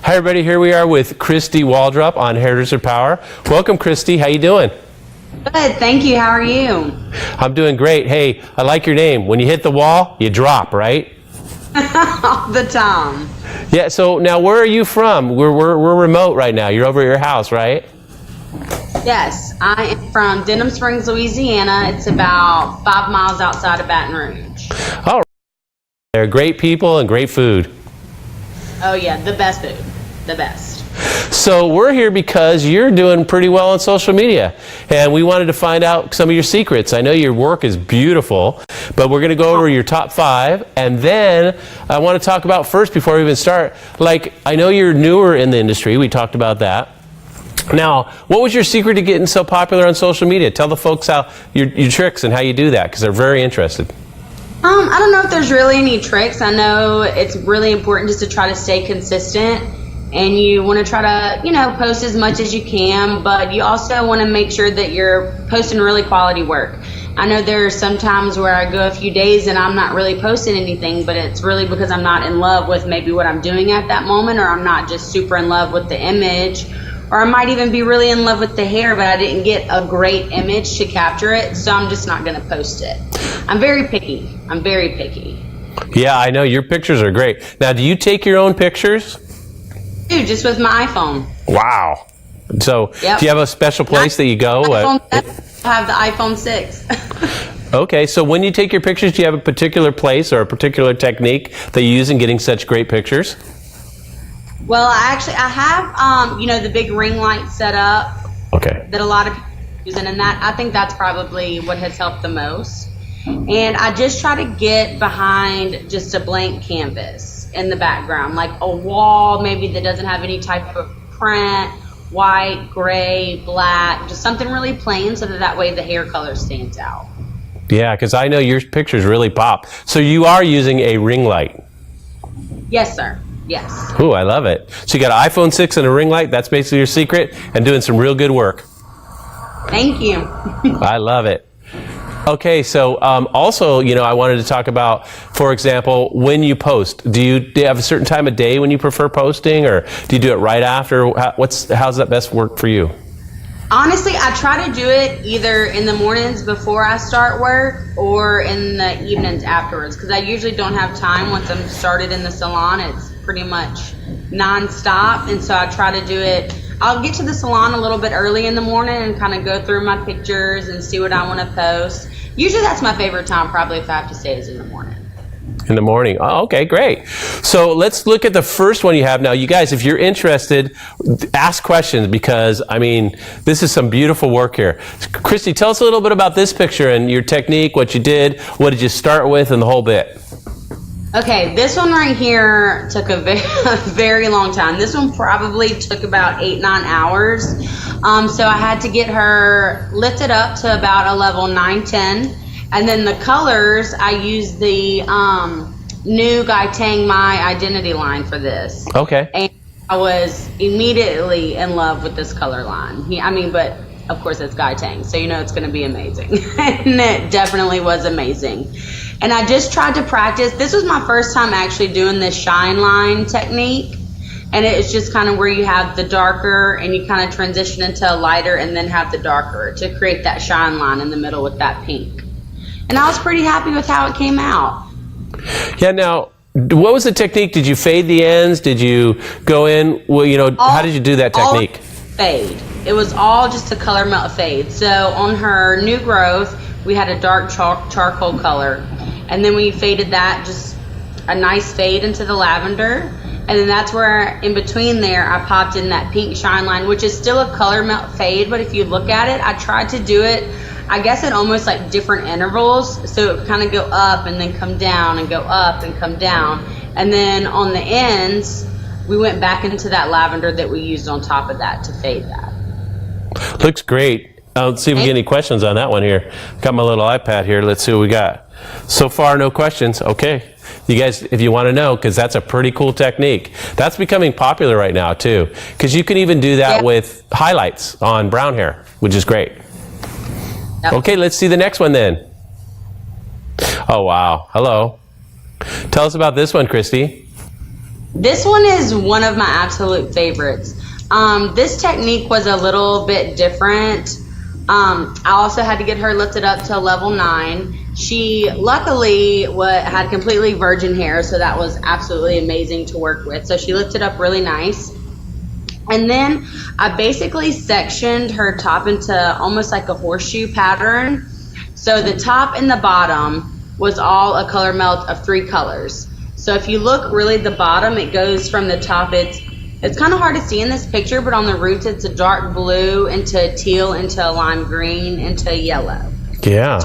Hi everybody, here we are with Kristi Waldrop on Hairdresser Power. Welcome Kristi, how you doing? Good, thank you. How are you? I'm doing great. Hey, I like your name. When you hit the wall, you drop, right? All the time. Yeah, so now where are you from? We're remote right now. You're over at your house, right? Yes, I am from Denham Springs, Louisiana. It's about 5 miles outside of Baton Rouge. Oh, they're great people and great food. Oh yeah, the best food. The best. So we're here because you're doing pretty well on social media, and we wanted to find out some of your secrets. I know your work is beautiful, but we're going to go over your top 5, and then I want to talk about first, before we even start, like, I know you're newer in the industry. We talked about that. Now, what was your secret to getting so popular on social media? Tell the folks how your tricks and how you do that, because they're very interested. I don't know if there's really any tricks. I know it's really important just to try to stay consistent, and you want to try to, post as much as you can, but you also want to make sure that you're posting really quality work. I know there are some times where I go a few days and I'm not really posting anything, but it's really because I'm not in love with maybe what I'm doing at that moment, or I'm not just super in love with the image, or I might even be really in love with the hair, but I didn't get a great image to capture it, so I'm just not going to post it. I'm very picky. I'm very picky. Yeah, I know. Your pictures are great. Now, do you take your own pictures? Dude, just with my iPhone. Wow. So, Yep. Do you have a special place that you go? I have the iPhone 6. Okay, so when you take your pictures, do you have a particular place or a particular technique that you use in getting such great pictures? Well, I have, the big ring light set up. Okay. That a lot of people are using, and I think that's probably what has helped the most. And I just try to get behind just a blank canvas in the background, like a wall maybe that doesn't have any type of print, white, gray, black, just something really plain, so that way the hair color stands out. Yeah, because I know your pictures really pop. So you are using a ring light? Yes, sir. Yes. Ooh, I love it. So you got an iPhone 6 and a ring light. That's basically your secret, and doing some real good work. Thank you. I love it. Okay, so also, I wanted to talk about, for example, when you post. Do you have a certain time of day when you prefer posting, or do you do it right after? How's that best work for you? Honestly, I try to do it either in the mornings before I start work or in the evenings afterwards, because I usually don't have time once I'm started in the salon. It's pretty much non-stop, and so I try to do it. I'll get to the salon a little bit early in the morning and kind of go through my pictures and see what I want to post. Usually that's my favorite time, probably, if I have to say, is in the morning. In the morning. Oh, okay, great. So let's look at the first one you have now. You guys, if you're interested, ask questions, because, this is some beautiful work here. Kristi, tell us a little bit about this picture and your technique, what you did, what did you start with, and the whole bit. Okay, this one right here took a very long time. This one probably took about 8-9 hours. So I had to get her lifted up to about a level 9-10. And then the colors, I used the new Gaitang My Identity line for this. Okay. And I was immediately in love with this color line. But of course it's Gaitang, so it's going to be amazing. And it definitely was amazing. And I just tried to practice. This was my first time actually doing this shine line technique. And it's just kind of where you have the darker and you kind of transition into a lighter and then have the darker to create that shine line in the middle with that pink. And I was pretty happy with how it came out. Yeah, now, what was the technique? Did you fade the ends? Did you go in? Well, how did you do that technique? Fade. It was all just a color melt fade. So on her new growth, we had a dark charcoal color. And then we faded that, just a nice fade into the lavender. And then that's where, in between there, I popped in that pink shine line, which is still a color melt fade. But if you look at it, I tried to do it, I guess, at almost like different intervals. So it would kind of go up and then come down and go up and come down. And then on the ends, we went back into that lavender that we used on top of that to fade that. Looks great. Let's see if we get any questions on that one here. Got my little iPad here. Let's see what we got. So far, no questions. Okay. You guys, if you want to know, because that's a pretty cool technique. That's becoming popular right now, too. Because you can even do that with highlights on brown hair, which is great. Yep. Okay, let's see the next one then. Oh, wow. Hello. Tell us about this one, Kristi. This one is one of my absolute favorites. This technique was a little bit different. I also had to get her lifted up to level 9. She luckily had completely virgin hair, so that was absolutely amazing to work with. So she lifted up really nice. And then I basically sectioned her top into almost like a horseshoe pattern. So the top and the bottom was all a color melt of 3 colors. So if you look really at the bottom, it goes from the top, it's kind of hard to see in this picture, but on the roots it's a dark blue into a teal into a lime green into a yellow. Yeah,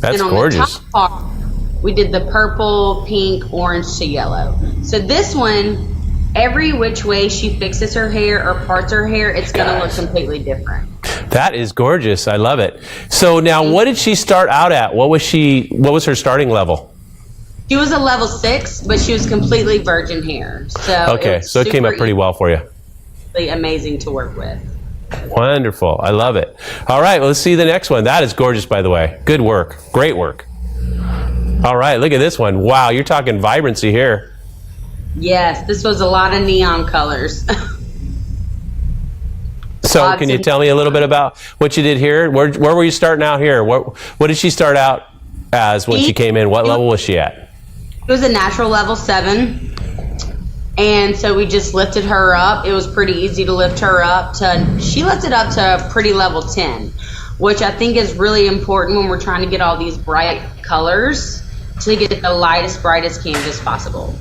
that's gorgeous. The top part, we did the purple, pink, orange to yellow. So this one, every which way she fixes her hair or parts her hair, it's going to look completely different. That is gorgeous. I love it. So now, what did she start out at? What was her starting level? She was a level 6, but she was completely virgin hair. So okay, so it came up pretty well for you. Amazing to work with. Wonderful. I love it. All right, well, let's see the next one. That is gorgeous, by the way. Good work. Great work. All right, look at this one. Wow, you're talking vibrancy here. Yes, this was a lot of neon colors. So can you tell me a little bit about what you did here? Where were you starting out here? What did she start out as when she came in? What level was she at? It was a natural level 7. And so we just lifted her up. It was pretty easy to lift her up she lifted up to pretty level 10, which I think is really important when we're trying to get all these bright colors to get the lightest, brightest canvas possible.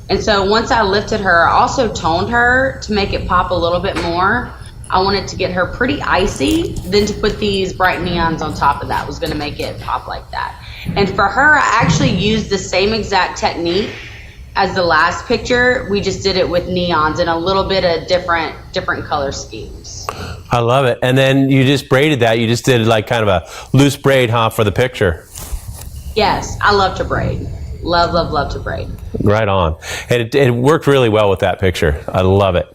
And so once I lifted her, I also toned her to make it pop a little bit more. I wanted to get her pretty icy, then to put these bright neons on top of that was going to make it pop like that. And for her, I actually used the same exact technique as the last picture. We just did it with neons and a little bit of different color schemes. I love it. And then you just braided that. You just did like kind of a loose braid, huh, for the picture? Yes, I love to braid. Love, love, love to braid. Right on. And it worked really well with that picture. I love it.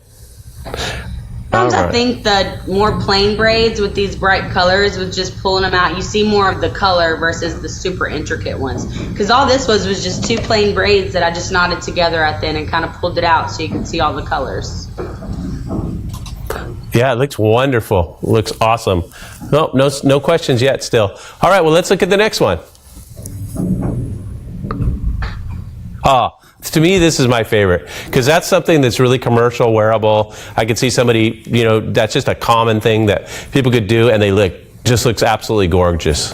Sometimes I think the more plain braids with these bright colors, with just pulling them out, you see more of the color versus the super intricate ones. Because all this was just 2 plain braids that I just knotted together at the end and kind of pulled it out so you can see all the colors. Yeah, it looks wonderful. It looks awesome. No questions yet still. All right, well, let's look at the next one. To me, this is my favorite because that's something that's really commercial, wearable. I could see somebody, that's just a common thing that people could do, and just looks absolutely gorgeous.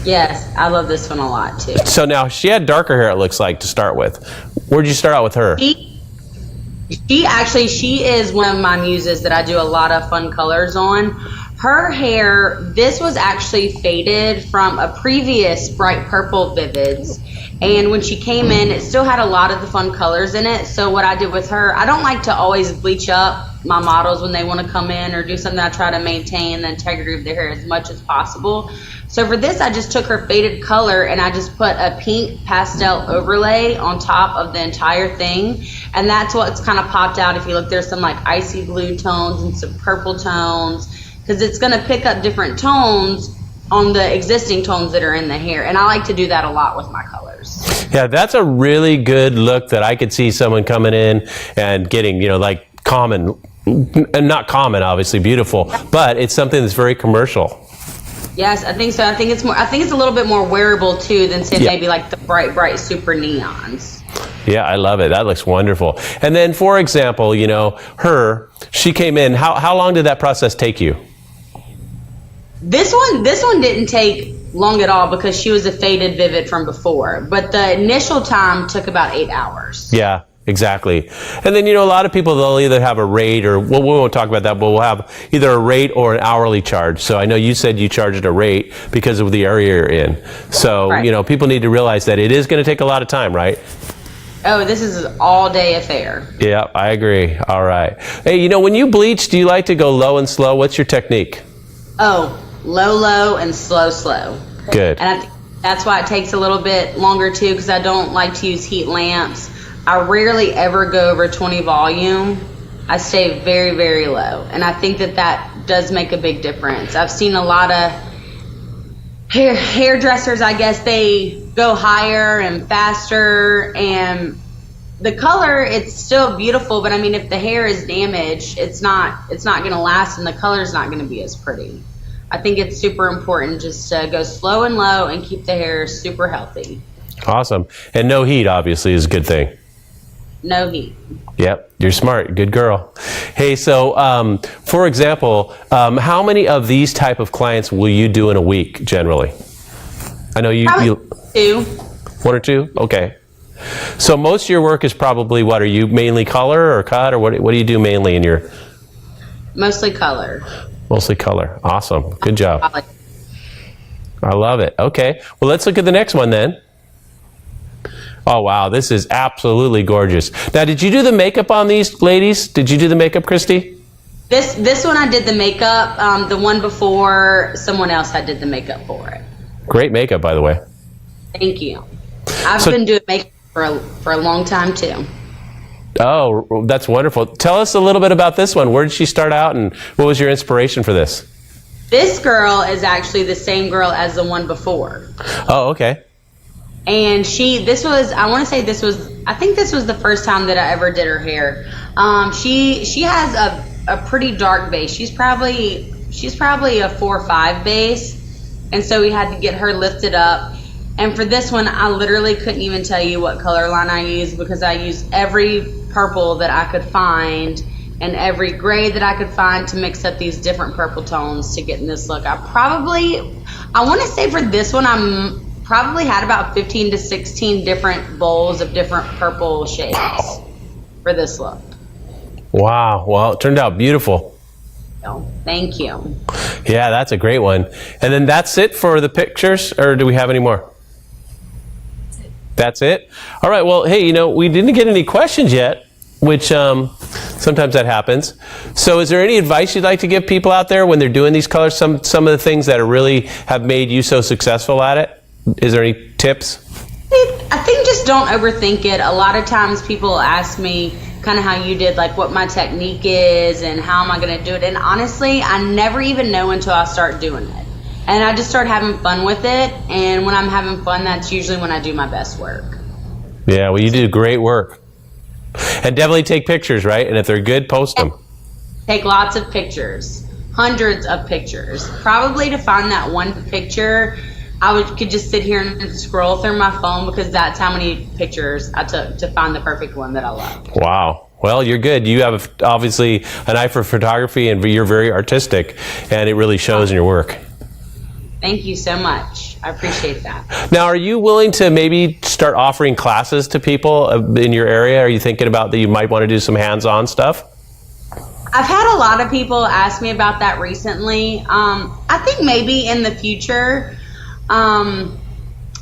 Yes, I love this one a lot too. So now she had darker hair, it looks like, to start with. Where'd you start out with her? She is one of my muses that I do a lot of fun colors on. Her hair, this was actually faded from a previous bright purple Vivids. And when she came in, it still had a lot of the fun colors in it. So what I did with her, I don't like to always bleach up my models when they want to come in or do something. I try to maintain the integrity of their hair as much as possible. So for this, I just took her faded color and I just put a pink pastel overlay on top of the entire thing. And that's what's kind of popped out. If you look, there's some like icy blue tones and some purple tones, because it's going to pick up different tones on the existing tones that are in the hair. And I like to do that a lot with my colors. Yeah, that's a really good look that I could see someone coming in and getting, like common, and not common, obviously beautiful, but it's something that's very commercial. Yes, I think so. I think it's a little bit more wearable too than say maybe like the bright super neons. Yeah, I love it. That looks wonderful. And then, for example, she came in. How long did that process take you? This one didn't take long at all because she was a faded Vivid from before. But the initial time took about 8 hours. Yeah, exactly. And then, a lot of people, they'll either have a rate or, we won't talk about that, but we'll have either a rate or an hourly charge. So I know you said you charged a rate because of the area you're in. So, right. People need to realize that it is going to take a lot of time, right? Oh, this is an all-day affair. Yeah, I agree. All right. Hey, when you bleach, do you like to go low and slow? What's your technique? Oh, low, and slow. Good. And I think that's why it takes a little bit longer too, because I don't like to use heat lamps. I rarely ever go over 20 volume. I stay very, very low. And I think that does make a big difference. I've seen a lot of hairdressers, I guess, they go higher and faster, and the color, it's still beautiful, but I mean, if the hair is damaged, it's not going to last, and the color's not going to be as pretty. I think it's super important just to go slow and low and keep the hair super healthy. Awesome. And no heat, obviously, is a good thing. No heat. Yep, you're smart. Good girl. Hey, so for example, how many of these type of clients will you do in a week generally? I know you 2. 1 or 2? Okay. So most of your work is probably what? Are you mainly color or cut, or what do you do mainly in your? Mostly color. Mostly color. Awesome. Good job. I love it. Okay. Well, let's look at the next one then. Oh, wow. This is absolutely gorgeous. Now, did you do the makeup on these ladies? Did you do the makeup, Kristi? This one I did the makeup. The one before, someone else had did the makeup for it. Great makeup, by the way. Thank you. I've been doing makeup for a long time, too. Oh, that's wonderful. Tell us a little bit about this one. Where did she start out, and what was your inspiration for this? This girl is actually the same girl as the one before. Oh, okay. And I think this was the first time that I ever did her hair. She has a pretty dark base. She's probably a 4 or 5 base. And so we had to get her lifted up. And for this one, I literally couldn't even tell you what color line I used, because I used every purple that I could find and every gray that I could find to mix up these different purple tones to get in this look. I want to say for this one, I'm probably had about 15 to 16 different bowls of different purple shades for this look. Wow. Well, it turned out beautiful. So, thank you. Yeah, that's a great one. And then that's it for the pictures, or do we have any more? That's it? All right. Well, hey, we didn't get any questions yet, which sometimes that happens. So is there any advice you'd like to give people out there when they're doing these colors? Some of the things that really have made you so successful at it? Is there any tips? I think just don't overthink it. A lot of times people ask me kind of how you did, like what my technique is and how am I going to do it. And honestly, I never even know until I start doing it. And I just start having fun with it. And when I'm having fun, that's usually when I do my best work. Yeah, well, you do great work. And definitely take pictures, right? And if they're good, post them. Take lots of pictures. Hundreds of pictures. Probably to find that one picture, could just sit here and scroll through my phone, because that's how many pictures I took to find the perfect one that I love. Wow. Well, you're good. You have obviously an eye for photography, and you're very artistic, and it really shows in your work. Thank you so much. I appreciate that. Now, are you willing to maybe start offering classes to people in your area? Are you thinking about that you might want to do some hands-on stuff? I've had a lot of people ask me about that recently. I think maybe in the future.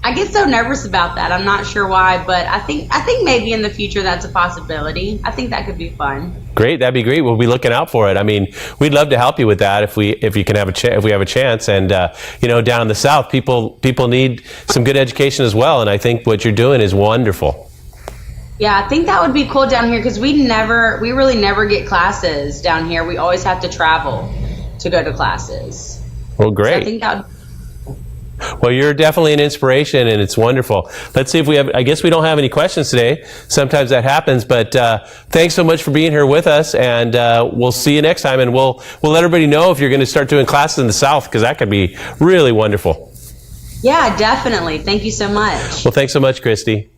I get so nervous about that. I'm not sure why, but I think maybe in the future that's a possibility. I think that could be fun. Great, that'd be great. We'll be looking out for it. I mean, we'd love to help you with that if we have a chance. And down in the South, people need some good education as well. And I think what you're doing is wonderful. Yeah, I think that would be cool down here, because we really never get classes down here. We always have to travel to go to classes. Well, great. So I think that would. Well, you're definitely an inspiration, and it's wonderful. Let's see if we have, I guess we don't have any questions today. Sometimes that happens, but thanks so much for being here with us, and we'll see you next time, and we'll let everybody know if you're going to start doing classes in the South, because that could be really wonderful. Yeah, definitely. Thank you so much. Well, thanks so much, Kristi.